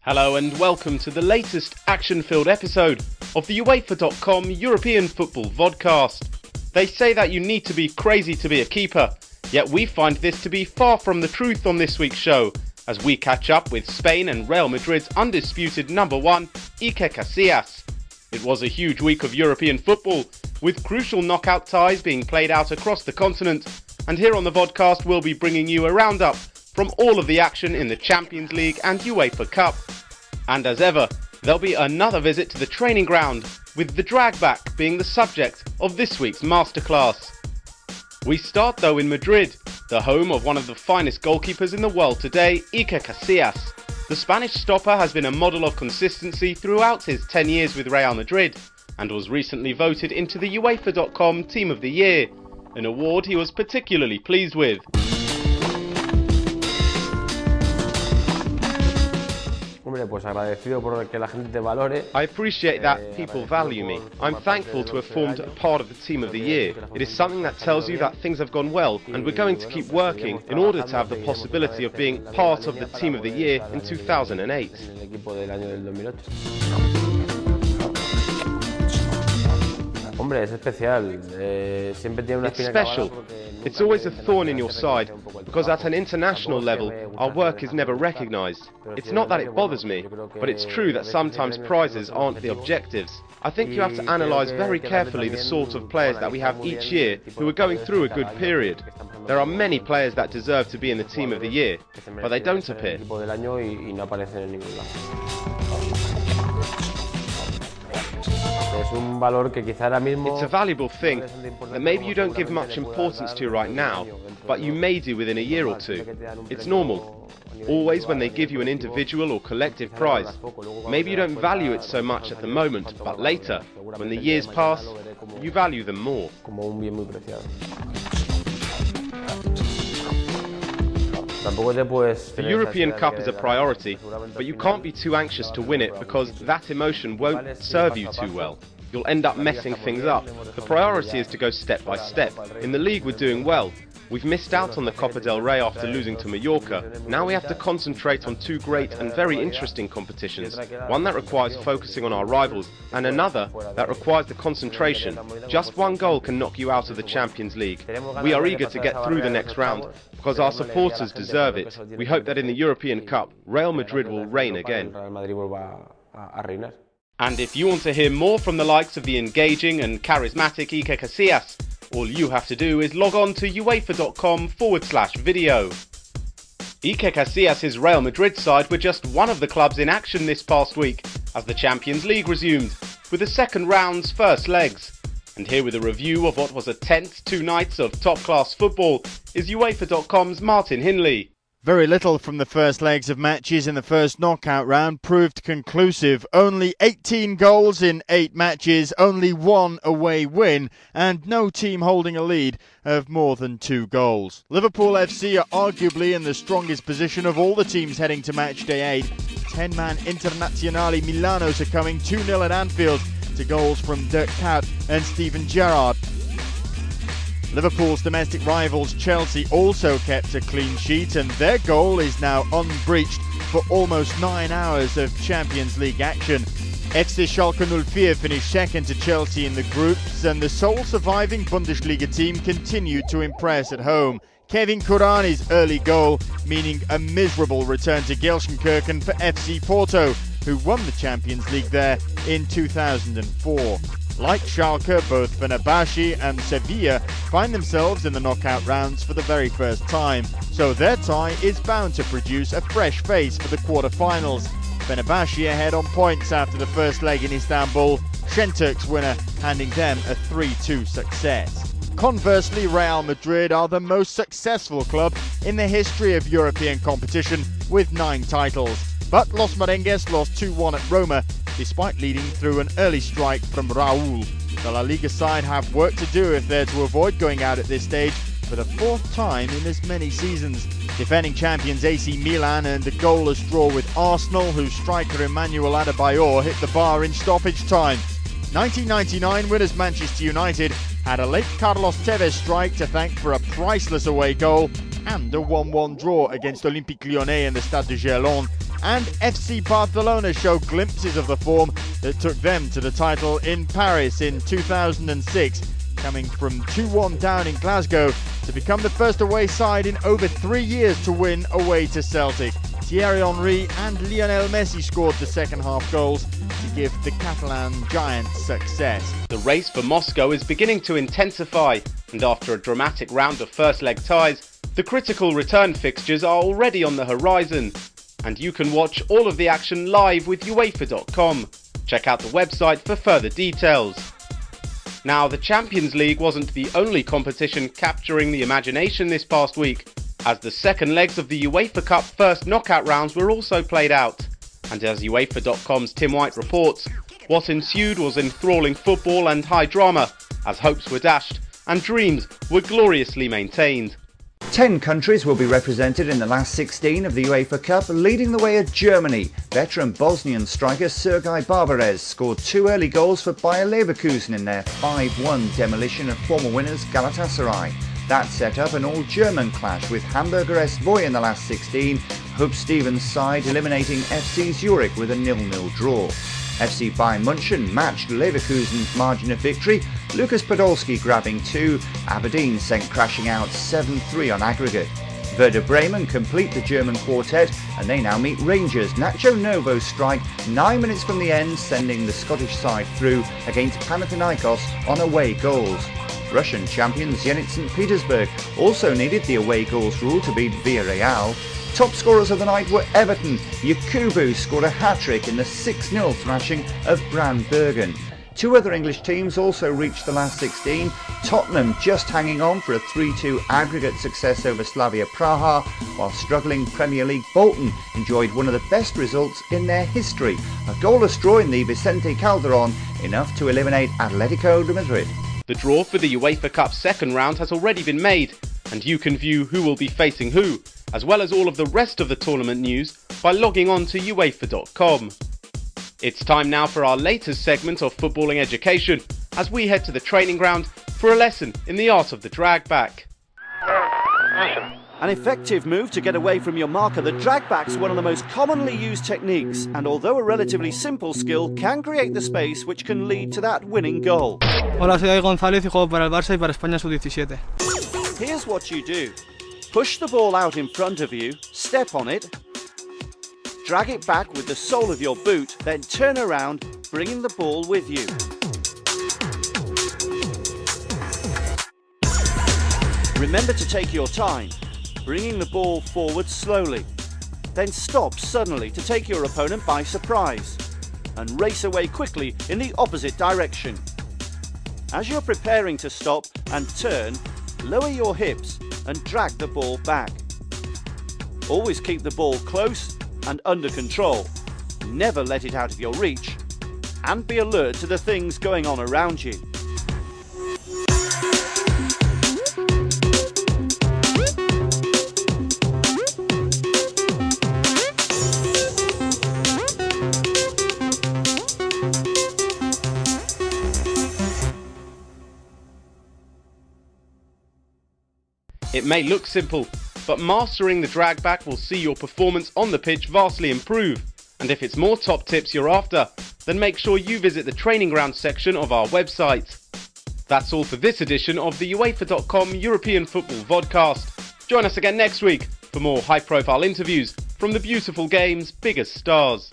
Hello and welcome to the latest action-filled episode of the UEFA.com European Football Vodcast. They say that you need to be crazy to be a keeper, yet we find this to be far from the truth on this week's show, as we catch up with Spain and Real Madrid's undisputed number one, Iker Casillas. It was a huge week of European football, with crucial knockout ties being played out across the continent, and here on the Vodcast we'll be bringing you a roundup from all of the action in the Champions League and UEFA Cup. And as ever, there'll be another visit to the training ground, with the drag back being the subject of this week's masterclass. We start though in Madrid, the home of one of the finest goalkeepers in the world today, Iker Casillas. The Spanish stopper has been a model of consistency throughout his 10 years with Real Madrid, and was recently voted into the UEFA.com Team of the Year, an award he was particularly pleased with. I appreciate that people value me. I'm thankful to have formed a part of the Team of the Year. It is something that tells you that things have gone well, and we're going to keep working in order to have the possibility of being part of the Team of the Year in 2008. It's special. It's always a thorn in your side, because at an international level, our work is never recognised. It's not that it bothers me, but it's true that sometimes prizes aren't the objectives. I think you have to analyse very carefully the sort of players that we have each year who are going through a good period. There are many players that deserve to be in the Team of the Year, but they don't appear. It's a valuable thing that maybe you don't give much importance to right now, but you may do within a year or two. It's normal. Always when they give you an individual or collective prize, maybe you don't value it so much at the moment, but later, when the years pass, you value them more. The European Cup is a priority, but you can't be too anxious to win it because that emotion won't serve you too well. You'll end up messing things up. The priority is to go step by step. In the league we're doing well. We've missed out on the Copa del Rey after losing to Mallorca. Now we have to concentrate on two great and very interesting competitions. One that requires focusing on our rivals, and another that requires the concentration. Just one goal can knock you out of the Champions League. We are eager to get through the next round, because our supporters deserve it. We hope that in the European Cup, Real Madrid will reign again. And if you want to hear more from the likes of the engaging and charismatic Iker Casillas, all you have to do is log on to UEFA.com/video. Iker Casillas' Real Madrid side were just one of the clubs in action this past week as the Champions League resumed, with the second round's first legs. And here with a review of what was a tense 2 nights of top-class football is UEFA.com's Martin Hinley. Very little from the first legs of matches in the first knockout round proved conclusive. Only 18 goals in 8 matches, only 1 away win, and no team holding a lead of more than 2 goals. Liverpool FC are arguably in the strongest position of all the teams heading to match day 8. 10-man Internazionale Milanos are coming 2-0 at Anfield to goals from Dirk Kuyt and Steven Gerrard. Liverpool's domestic rivals Chelsea also kept a clean sheet, and their goal is now unbreached for almost 9 hours of Champions League action. FC Schalke 04 finished second to Chelsea in the groups, and the sole surviving Bundesliga team continued to impress at home. Kevin Kurani's early goal meaning a miserable return to Gelsenkirchen for FC Porto, who won the Champions League there in 2004. Like Schalke, both Fenerbahce and Sevilla find themselves in the knockout rounds for the very first time, so their tie is bound to produce a fresh face for the quarter-finals. Fenerbahce ahead on points after the first leg in Istanbul, Şentürk's winner handing them a 3-2 success. Conversely, Real Madrid are the most successful club in the history of European competition with 9 titles. But Los Merengues lost 2-1 at Roma, despite leading through an early strike from Raúl. The La Liga side have work to do if they're to avoid going out at this stage for the 4th time in as many seasons. Defending champions AC Milan earned a goalless draw with Arsenal, whose striker Emmanuel Adebayor hit the bar in stoppage time. 1999 winners Manchester United had a late Carlos Tevez strike to thank for a priceless away goal and a 1-1 draw against Olympique Lyonnais in the Stade de Gerland, and FC Barcelona show glimpses of the form that took them to the title in Paris in 2006, coming from 2-1 down in Glasgow to become the first away side in over 3 years to win away to Celtic. Thierry Henry and Lionel Messi scored the second half goals to give the Catalan giants success. The race for Moscow is beginning to intensify, and after a dramatic round of first leg ties, the critical return fixtures are already on the horizon, and you can watch all of the action live with UEFA.com. Check out the website for further details. Now, the Champions League wasn't the only competition capturing the imagination this past week, as the second legs of the UEFA Cup first knockout rounds were also played out. And as UEFA.com's Tim White reports, what ensued was enthralling football and high drama, as hopes were dashed and dreams were gloriously maintained. 10 countries will be represented in the last 16 of the UEFA Cup, leading the way at Germany. Veteran Bosnian striker Sergei Barbarez scored 2 early goals for Bayer Leverkusen in their 5-1 demolition of former winners Galatasaray. That set up an all-German clash with Hamburger SV in the last 16, Hub Stevens' side eliminating FC Zurich with a 0-0 draw. FC Bayern München matched Leverkusen's margin of victory, Lukas Podolski grabbing 2, Aberdeen sent crashing out 7-3 on aggregate. Werder Bremen complete the German quartet and they now meet Rangers. Nacho Novo's strike 9 minutes from the end, sending the Scottish side through against Panathinaikos on away goals. Russian champion Zenit St. Petersburg also needed the away goals rule to beat Villarreal. Top scorers of the night were Everton. Yakubu scored a hat-trick in the 6-0 thrashing of Brandt Bergen. 2 other English teams also reached the last 16. Tottenham just hanging on for a 3-2 aggregate success over Slavia Praha, while struggling Premier League Bolton enjoyed one of the best results in their history. A goalless draw in the Vicente Calderon, enough to eliminate Atletico de Madrid. The draw for the UEFA Cup second round has already been made, and you can view who will be facing who, as well as all of the rest of the tournament news, by logging on to UEFA.com. It's time now for our latest segment of footballing education, as we head to the training ground for a lesson in the art of the drag back. An effective move to get away from your marker, the drag back's one of the most commonly used techniques, and although a relatively simple skill, can create the space which can lead to that winning goal. Hola, soy González y juego para el Barça y para España sub-17. Here's what you do. Push the ball out in front of you, step on it, drag it back with the sole of your boot, then turn around, bringing the ball with you. Remember to take your time, bringing the ball forward slowly. Then stop suddenly to take your opponent by surprise and race away quickly in the opposite direction. As you're preparing to stop and turn, lower your hips and drag the ball back. Always keep the ball close and under control. Never let it out of your reach, and be alert to the things going on around you. It may look simple, but mastering the drag back will see your performance on the pitch vastly improve. And if it's more top tips you're after, then make sure you visit the training ground section of our website. That's all for this edition of the UEFA.com European Football Vodcast. Join us again next week for more high-profile interviews from the beautiful game's biggest stars.